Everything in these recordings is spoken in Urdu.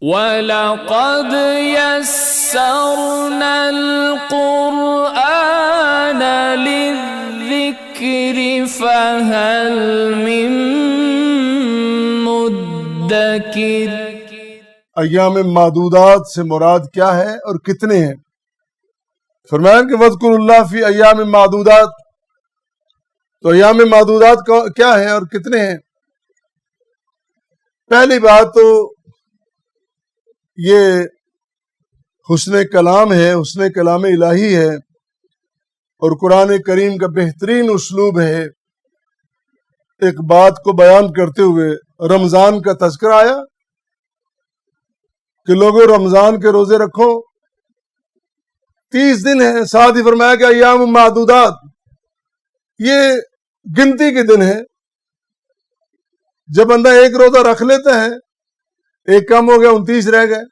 وَلَقَدْ يَسَّرْنَا الْقُرْآنَ لِلذِّكْرِ فَهَلْ مِن مُدَّكِرٍ۔ ایام معدودات سے مراد کیا ہے اور کتنے ہیں؟ فرمایا کہ وَاذْكُرُوا اللَّهَ فِي ایام معدودات، تو ایام معدودات کیا ہیں اور کتنے ہیں؟ پہلی بات تو یہ حسن کلام ہے، حسن کلام الہی ہے، اور قرآن کریم کا بہترین اسلوب ہے۔ ایک بات کو بیان کرتے ہوئے رمضان کا تذکرہ آیا کہ لوگوں رمضان کے روزے رکھو، 30 دن ہیں، ساتھ ہی فرمایا کہ ایام معدودات، یہ گنتی کے دن ہیں۔ جب بندہ ایک روزہ رکھ لیتا ہے، ایک کم ہو گیا 29 رہ گئے،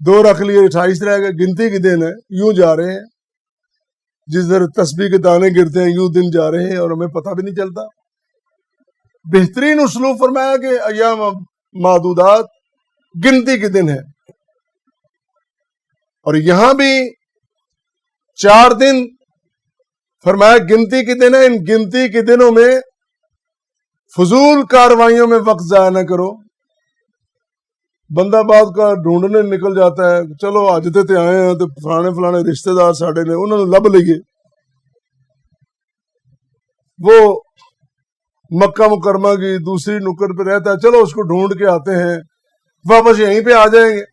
2 رکھ لیے 28 رہ گئے، گنتی کے دن ہیں، یوں جا رہے ہیں، جس طرح تسبیح کے دانے گرتے ہیں یوں دن جا رہے ہیں اور ہمیں پتہ بھی نہیں چلتا۔ بہترین اسلوب فرمایا کہ ایام معدودات گنتی کے دن ہیں، اور یہاں بھی 4 دن فرمایا گنتی کے دن ہیں۔ ان گنتی کے دنوں میں فضول کاروائیوں میں وقت ضائع نہ کرو۔ بندہ بعد کا ڈھونڈنے نکل جاتا ہے، چلو اج تے آئے ہیں تو فلانے رشتہ دار ساڈے نے انہوں نے لب لیے، وہ مکہ مکرمہ کی دوسری نکڑ پہ رہتا ہے، چلو اس کو ڈھونڈ کے آتے ہیں، واپس یہیں پہ آ جائیں گے۔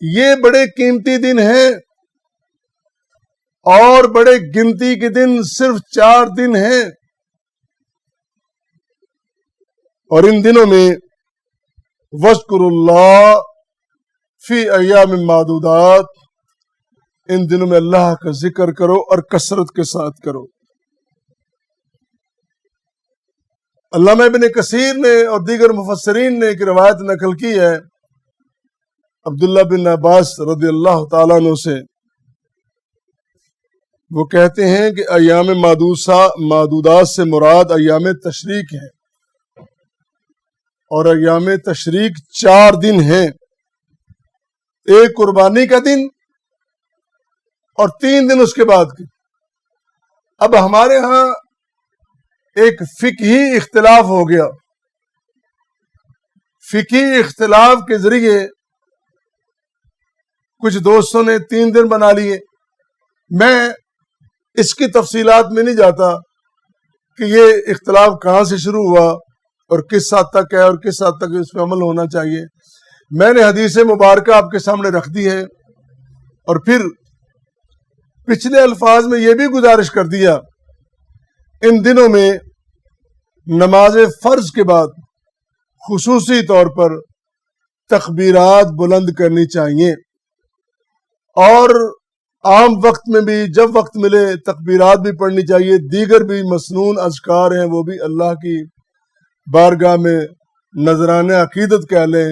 یہ بڑے قیمتی دن ہیں، اور بڑے گنتی کے دن صرف 4 دن ہیں، اور ان دنوں میں وَاذْكُرُوا اللَّهَ فِي ایام معدودات، ان دنوں میں اللہ کا ذکر کرو اور کثرت کے ساتھ کرو۔ علامہ ابن کثیر نے اور دیگر مفسرین نے ایک روایت نقل کی ہے عبداللہ بن عباس رضی اللہ تعالیٰ عنہ سے۔ وہ کہتے ہیں کہ ایام معدودات سے مراد ایام تشریق ہے، اور ایام تشریق 4 دن ہیں، ایک قربانی کا دن اور 3 دن اس کے بعد کے۔ اب ہمارے ہاں ایک فقہی اختلاف ہو گیا، فقہی اختلاف کے ذریعے کچھ دوستوں نے 3 دن بنا لیے۔ میں اس کی تفصیلات میں نہیں جاتا کہ یہ اختلاف کہاں سے شروع ہوا اور کس حد تک ہے اور کس حد تک اس پہ عمل ہونا چاہیے۔ میں نے حدیث مبارکہ آپ کے سامنے رکھ دی ہے، اور پھر پچھلے الفاظ میں یہ بھی گزارش کر دیا، ان دنوں میں نماز فرض کے بعد خصوصی طور پر تکبیرات بلند کرنی چاہیے، اور عام وقت میں بھی جب وقت ملے تکبیرات بھی پڑھنی چاہیے۔ دیگر بھی مسنون اذکار ہیں، وہ بھی اللہ کی بارگاہ میں نذرانہ عقیدت کہہ لیں،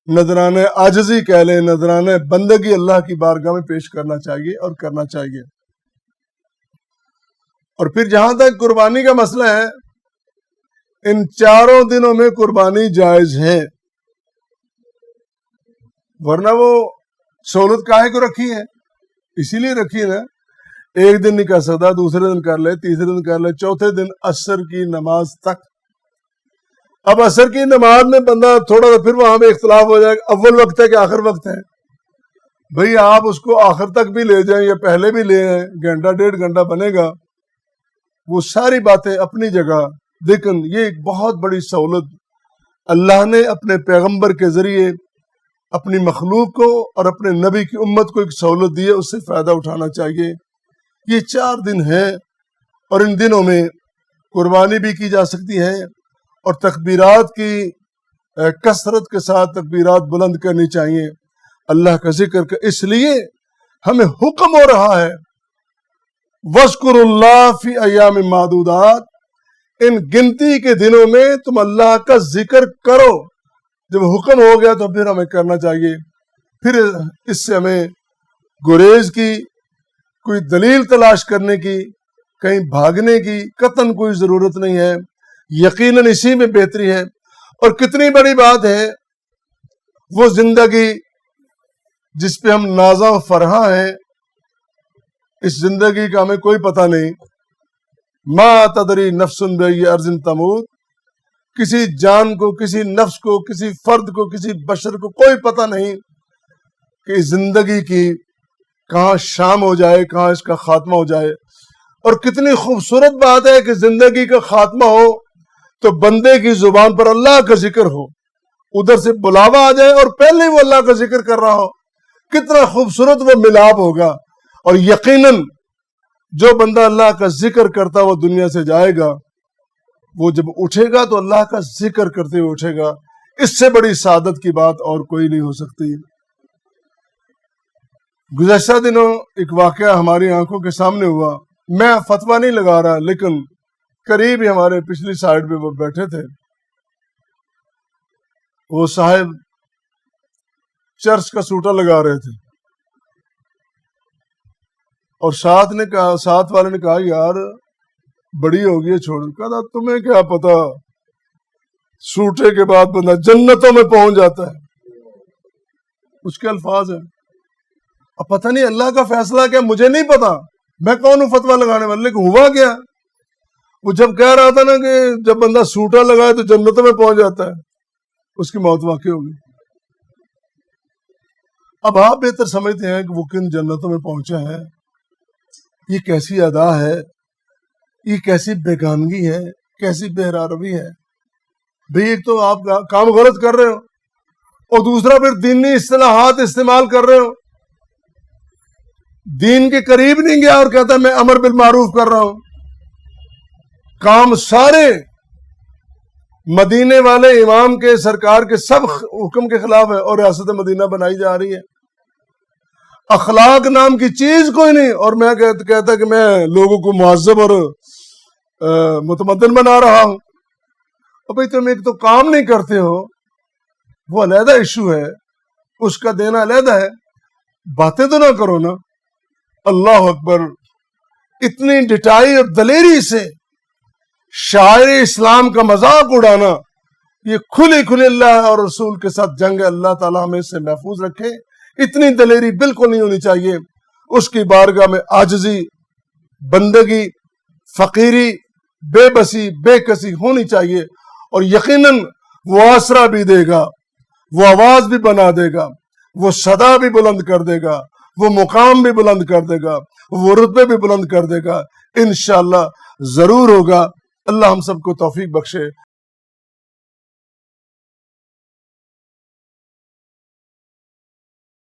نذرانہ عاجزی کہہ لیں، نذرانہ بندگی اللہ کی بارگاہ میں پیش کرنا چاہیے اور کرنا چاہیے۔ اور پھر جہاں تک قربانی کا مسئلہ ہے، ان 4 دنوں میں قربانی جائز ہے، ورنہ وہ سہولت کاہے کو رکھی ہے؟ اسی لیے رکھی ہے نا، ایک دن نہیں کر سکتا، دوسرے دن کر لے، تیسرے دن کر لے، چوتھے دن عصر کی نماز تک۔ اب عصر کی نماز میں بندہ تھوڑا سا پھر وہاں پہ اختلاف ہو جائے گا، اول وقت ہے کہ آخر وقت ہے؟ بھئی آپ اس کو آخر تک بھی لے جائیں یا پہلے بھی لے آئیں، گھنٹہ 1.5 گھنٹہ بنے گا، وہ ساری باتیں اپنی جگہ۔ لیکن یہ ایک بہت بڑی سہولت اللہ نے اپنے پیغمبر کے ذریعے اپنی مخلوق کو اور اپنے نبی کی امت کو ایک سہولت دی ہے، اس سے فائدہ اٹھانا چاہیے۔ یہ 4 دن ہیں، اور ان دنوں میں قربانی بھی کی جا سکتی ہے، اور تکبیرات کی کثرت کے ساتھ تکبیرات بلند کرنی چاہیے، اللہ کا ذکر کا۔ اس لیے ہمیں حکم ہو رہا ہے وَاذْكُرُوا اللَّهَ فِي ایام معدودات، ان گنتی کے دنوں میں تم اللہ کا ذکر کرو۔ جب حکم ہو گیا تو پھر ہمیں کرنا چاہیے، پھر اس سے ہمیں گریز کی، کوئی دلیل تلاش کرنے کی، کہیں بھاگنے کی قطعاً کوئی ضرورت نہیں ہے۔ یقیناً اسی میں بہتری ہے۔ اور کتنی بڑی بات ہے وہ زندگی جس پہ ہم نازاں فرحاں ہیں، اس زندگی کا ہمیں کوئی پتہ نہیں. ما تدری نفس بأی ارض تموت، کسی جان کو، کسی نفس کو، کسی فرد کو، کسی بشر کو کوئی پتہ نہیں کہ اس زندگی کی کہاں شام ہو جائے، کہاں اس کا خاتمہ ہو جائے. اور کتنی خوبصورت بات ہے کہ زندگی کا خاتمہ ہو تو بندے کی زبان پر اللہ کا ذکر ہو، ادھر سے بلاوا آ جائے اور پہلے ہی وہ اللہ کا ذکر کر رہا ہو. کتنا خوبصورت وہ ملاپ ہوگا. اور یقیناً جو بندہ اللہ کا ذکر کرتا وہ دنیا سے جائے گا، وہ جب اٹھے گا تو اللہ کا ذکر کرتے ہوئے اٹھے گا. اس سے بڑی سعادت کی بات اور کوئی نہیں ہو سکتی. گزشتہ دنوں ایک واقعہ ہماری آنکھوں کے سامنے ہوا. میں فتویٰ نہیں لگا رہا، لیکن قریب ہی ہمارے پچھلی سائیڈ پہ وہ بیٹھے تھے. وہ صاحب چرچ کا سوٹا لگا رہے تھے اور ساتھ والے نے کہا یار بڑی ہوگی ہے، چھوڑ. کہا تمہیں کیا پتا، سوٹے کے بعد بندہ جنتوں میں پہنچ جاتا ہے. اس کے الفاظ ہیں. اب پتہ نہیں اللہ کا فیصلہ کیا، مجھے نہیں پتا، میں کون ہوں فتویٰ لگانے والا. لیکن ہوا کیا، وہ جب کہہ رہا تھا نا کہ جب بندہ سوٹا لگائے تو جنتوں میں پہنچ جاتا ہے، اس کی موت واقع ہوگی. اب آپ بہتر سمجھتے ہیں کہ وہ کن جنتوں میں پہنچا ہے. یہ کیسی ادا ہے، یہ کیسی بیگانگی ہے، کیسی بہراروی ہے. بھئی ایک تو آپ کام غلط کر رہے ہو اور دوسرا پھر دینی اصطلاحات استعمال کر رہے ہو. دین کے قریب نہیں گیا اور کہتا ہے میں امر بالمعروف کر رہا ہوں. کام سارے مدینے والے امام کے، سرکار کے سب حکم کے خلاف ہے اور ریاست مدینہ بنائی جا رہی ہے. اخلاق نام کی چیز کوئی نہیں اور میں کہتا کہ میں لوگوں کو مہذب اور متمدن بنا رہا ہوں. ابھی تم ایک تو کام نہیں کرتے ہو، وہ علیحدہ ایشو ہے، اس کا دینا علیحدہ ہے. باتیں تو نہ کرو نا. اللہ اکبر. اتنی ڈٹائی اور دلیری سے شاعر اسلام کا مذاق اڑانا، یہ کھلی اللہ اور رسول کے ساتھ جنگ. اللہ تعالیٰ ہمیں اس سے محفوظ رکھے. اتنی دلیری بالکل نہیں ہونی چاہیے. اس کی بارگاہ میں عاجزی، بندگی، فقیری، بے بسی، بے کسی ہونی چاہیے. اور یقیناً وہ آسرا بھی دے گا، وہ آواز بھی بنا دے گا، وہ صدا بھی بلند کر دے گا، وہ مقام بھی بلند کر دے گا، وہ رتبے بھی بلند کر دے گا. انشاءاللہ ضرور ہوگا. اللہ ہم سب کو توفیق بخشے.